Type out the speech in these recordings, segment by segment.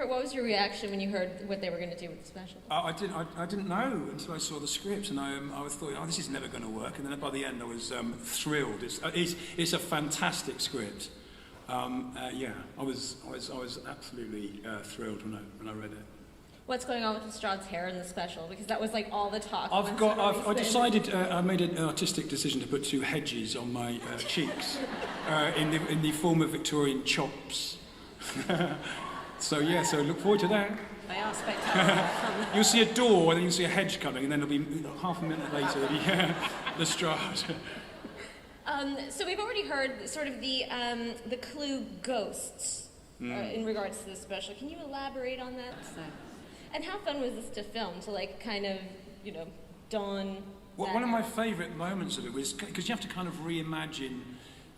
Rupert, what was your reaction when you heard what they were going to do with the special? I didn't know until I saw the script, and I thought, oh, this is never going to work. And then by the end, I was thrilled. It's a fantastic script. Yeah, I was absolutely thrilled when I read it. What's going on with Lestrade's hair in the special? Because that was like all the talk. I decided, I made an artistic decision to put 2 hedges on my cheeks in the form of Victorian chops. So look forward to that. They are spectacular. You'll see a door, and then you'll see a hedge coming, and then it'll be half a minute later, Lestrade. So we've already heard sort of the clue ghosts in regards to the special. Can you elaborate on that? And how fun was this to film, to like kind of, dawn? One of my favourite moments of it was, because you have to kind of reimagine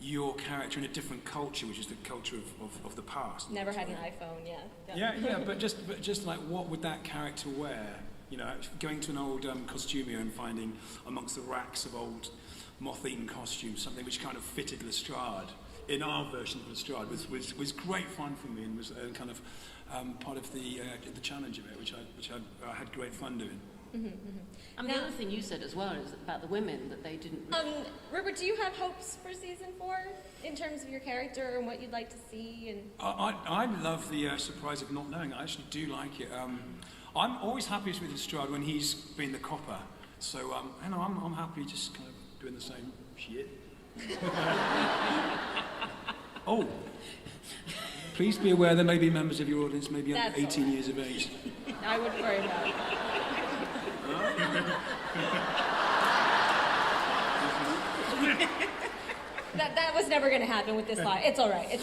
your character in a different culture, which is the culture of the past. Never had an iPhone, yeah. Yeah, but just like, what would that character wear? Going to an old costumier and finding amongst the racks of old moth-eaten costumes something which kind of fitted Lestrade in our version of Lestrade was great fun for me, and was kind of part of the challenge of it, which I had great fun doing. Mm-hmm, mm-hmm. And the other thing you said as well is about the women, that they didn't... Rupert, do you have hopes for season 4 in terms of your character and what you'd like to see? And I love the surprise of not knowing. I actually do like it. I'm always happiest with Lestrade when he's been the copper. So I'm happy just kind of doing the same shit. Oh, please be aware there may be members of your audience maybe under 18 years of age. I wouldn't worry about it. That was never going to happen with this line. It's all right.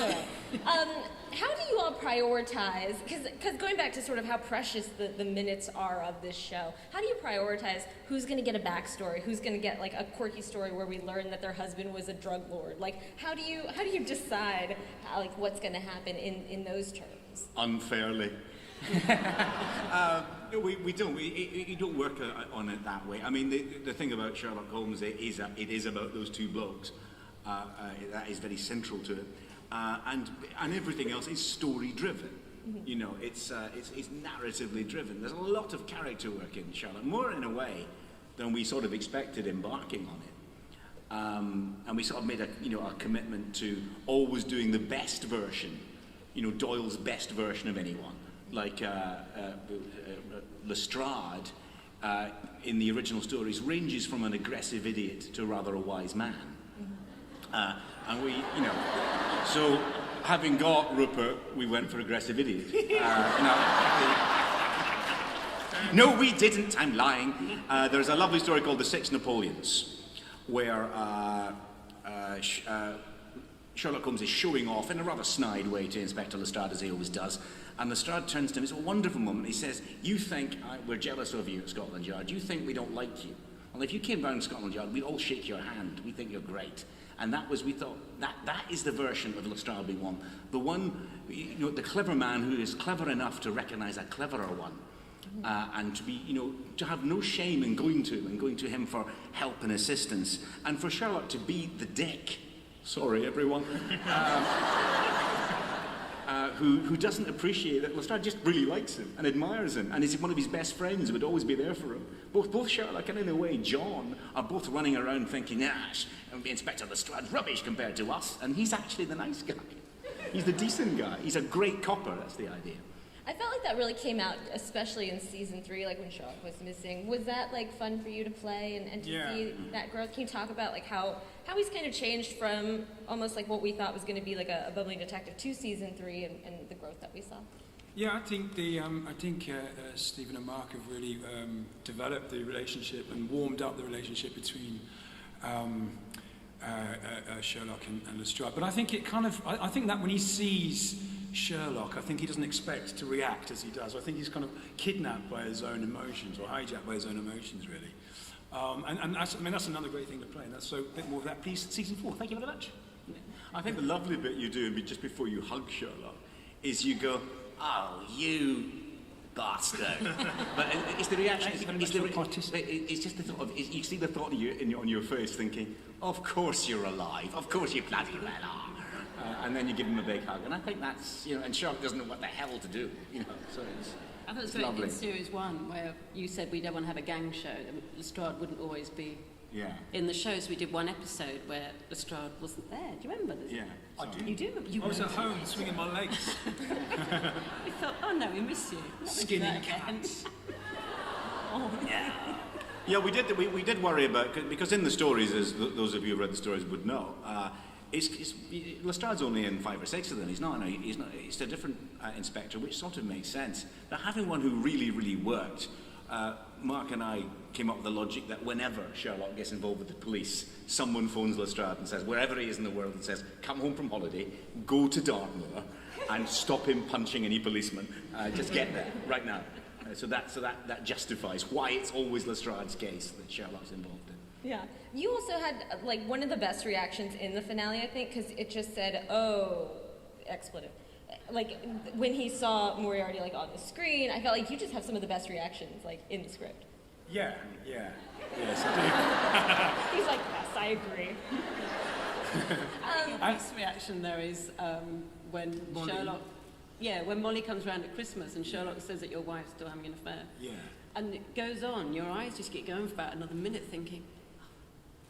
How do you all prioritize? Because going back to sort of how precious the minutes are of this show, how do you prioritize who's going to get a backstory, who's going to get like a quirky story where we learn that their husband was a drug lord? Like, how do you decide what's going to happen in those terms? Unfairly. No, we don't. You don't work on it that way. I mean, the thing about Sherlock Holmes it is about those 2 blokes. That is very central to it, and everything else is story driven. Mm-hmm. It's narratively driven. There's a lot of character work in Sherlock, more in a way than we sort of expected embarking on it. And we sort of made a commitment to always doing the best version, Doyle's best version of anyone. Like Lestrade, in the original stories, ranges from an aggressive idiot to rather a wise man. And we, so having got Rupert, we went for aggressive idiot. No, we didn't, I'm lying. There's a lovely story called The Six Napoleons, where Sherlock Holmes is showing off in a rather snide way to Inspector Lestrade, as he always does. And Lestrade turns to him, it's a wonderful moment. He says, you think we're jealous of you at Scotland Yard. You think we don't like you. Well, if you came down to Scotland Yard, we'd all shake your hand. We think you're great. And we thought, that is the version of Lestrade we want. The one, the clever man who is clever enough to recognize a cleverer one. And to be, to have no shame in going to him for help and assistance. And for Sherlock to be the dick. Sorry, everyone. Who doesn't appreciate that Lestrade just really likes him and admires him, and is one of his best friends who would always be there for him. Both Sherlock and, in a way, John are both running around thinking, Inspector Lestrade's rubbish compared to us, and he's actually the nice guy. He's the decent guy. He's a great copper, that's the idea. I felt like that really came out, especially in season 3, like when Sherlock was missing. Was that fun for you to play and to see that growth? Can you talk about how he's kind of changed from almost like what we thought was going to be like a bubbling detective to season 3 and the growth that we saw? Yeah, I think Stephen and Mark have really developed the relationship and warmed up the relationship between Sherlock and Lestrade. But I think I think that when he sees Sherlock, I think he doesn't expect to react as he does. I think he's kind of kidnapped by his own emotions, or hijacked by his own emotions, really. And that's another great thing to play. And so a bit more of that, please. Season 4. Thank you very much. I think the lovely bit you do just before you hug Sherlock is you go, "Oh, you bastard!" But it's the reaction. It's just the thought of you see the thought on your face, thinking, "Of course you're alive. Of course you bloody well are." and then you give him a big hug. And I think that's, and Sherlock doesn't know what the hell to do, so it's, I thought it was it's great lovely. in Series 1 where you said we don't want to have a gang show, that Lestrade wouldn't always be Yeah. in the shows. We did one episode where Lestrade wasn't there. Do you remember this? Yeah. I do. You do remember? You I was at weren't. home swinging my legs, We thought, oh no, we miss you. Not gonna do that skinning again. cats. Yeah, we did worry about, because in the stories, as those of you who read the stories would know, Lestrade's only in 5 or 6 of them. He's not. He's a different inspector, which sort of makes sense. But having one who really, really worked, Mark and I came up with the logic that whenever Sherlock gets involved with the police, someone phones Lestrade and says, wherever he is in the world, and says, come home from holiday, go to Dartmoor, and stop him punching any policeman. Just get there right now. So that justifies why it's always Lestrade's case that Sherlock's involved in. Yeah. You also had, like, one of the best reactions in the finale, I think, because it just said, oh, expletive. Like, when he saw Moriarty, like, on the screen, I felt like you just have some of the best reactions, like, in the script. Yeah. Yes, I He's like, yes, I agree. Your best reaction there is when Molly. when Molly comes round at Christmas and Sherlock says that your wife's still having an affair. do. Yeah. And it goes on, your eyes just get going for about another minute thinking,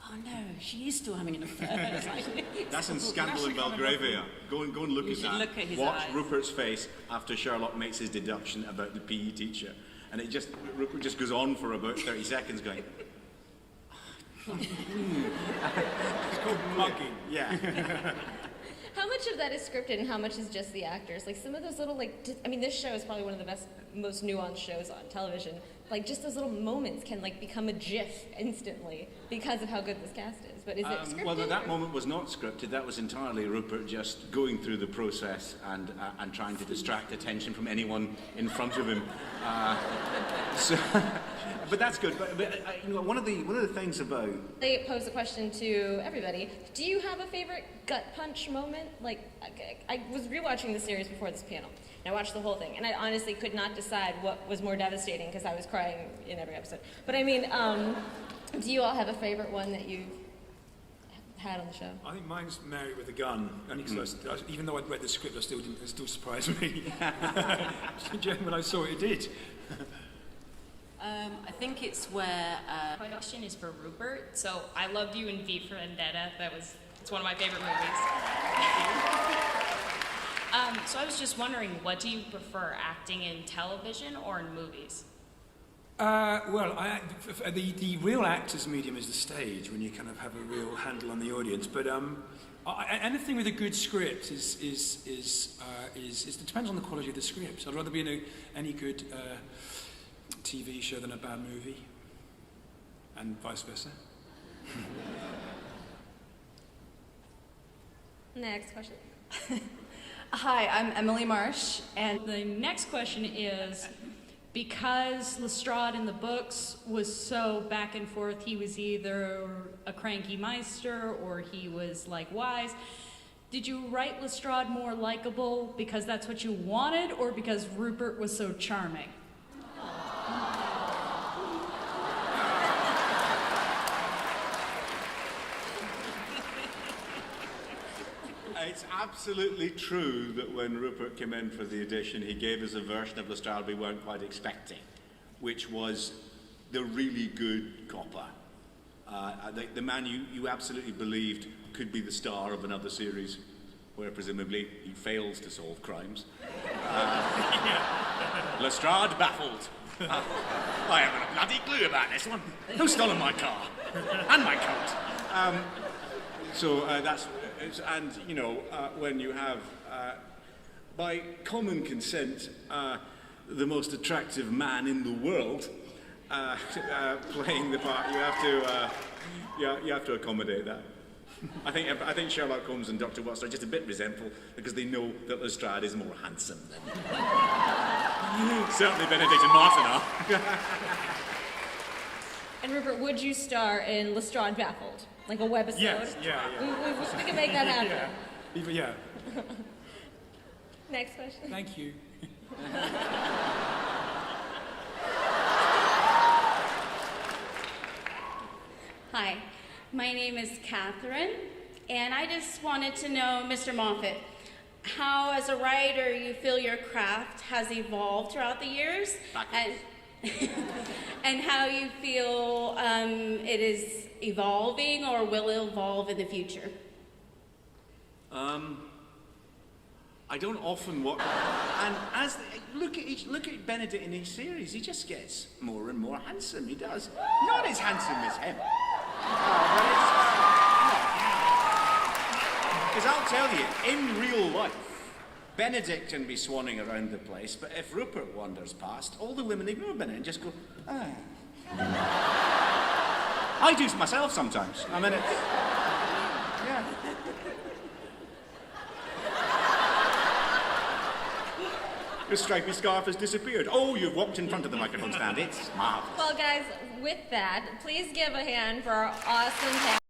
oh no, she is still having an affair. It's like, That's in Scandal in Belgravia. Go and look You at should that. look at his Watch eyes. Rupert's face after Sherlock makes his deduction about the PE teacher. And Rupert just goes on for about 30 seconds going, It's called mugging. yeah. How much of that is scripted and how much is just the actors? Like, some of those little, like, I mean, this show is probably one of the best, most nuanced shows on television. Like, just those little moments can, like, become a GIF instantly because of how good this cast is. But is it scripted? Well, that or- moment was not scripted. That was entirely Rupert just going through the process and trying to distract attention from anyone in front of him. But that's good. But one of the things about They posed a question to everybody. Do you have a favorite gut punch moment? Like, I was rewatching the series before this panel, and I watched the whole thing, and I honestly could not decide what was more devastating because I was crying in every episode. But I mean, do you all have a favorite one that you've had on the show? I think mine's Mary with a gun. Only because even though I'd read the script, it still surprised me. When I saw it, it did. I think it's where My question is for Rupert. So I loved you in V for Vendetta. It's one of my favorite movies. So I was just wondering, what do you prefer, acting in television or in movies? The real actor's medium is the stage, when you kind of have a real handle on the audience. But anything with a good script it depends on the quality of the script. I'd rather be in any good TV show than a bad movie, and vice versa. Next question. Hi, I'm Emily Marsh, and The next question is, because Lestrade in the books was so back and forth, he was either a cranky Meister or he was like wise. Did you write Lestrade more likable because that's what you wanted, or because Rupert was so charming? it's absolutely true that when Rupert came in for the audition, he gave us a version of Lestrade we weren't quite expecting, which was the really good copper. The man you absolutely believed could be the star of another series where presumably he fails to solve crimes. Lestrade baffled. I haven't a bloody clue about this one. Who's stolen my car? And my coat? When you have, by common consent, the most attractive man in the world playing the part, you have to accommodate that. I think Sherlock Holmes and Dr. Watson are just a bit resentful because they know that Lestrade is more handsome than certainly Benedict and Martin are. And Rupert, would you star in Lestrade Baffled? Like a webisode? Yes, yeah. We can make that happen. Yeah. Next question. Thank you. Hi, my name is Catherine, And I just wanted to know, Mr. Moffat, how, as a writer, you feel your craft has evolved throughout the years, and and how you feel it is evolving or will evolve in the future. I don't often watch, and as look at Benedict in each series, he just gets more and more handsome. He does, not as handsome as him. Because I'll tell you, in real life, Benedict can be swanning around the place, but if Rupert wanders past, all the women ignore Benedict and just go, ah. I do myself sometimes. I mean, it's, yeah. Your stripy scarf has disappeared. Oh, you've walked in front of the microphone stand. It's marvelous. Well, guys, with that, please give a hand for our awesome panel.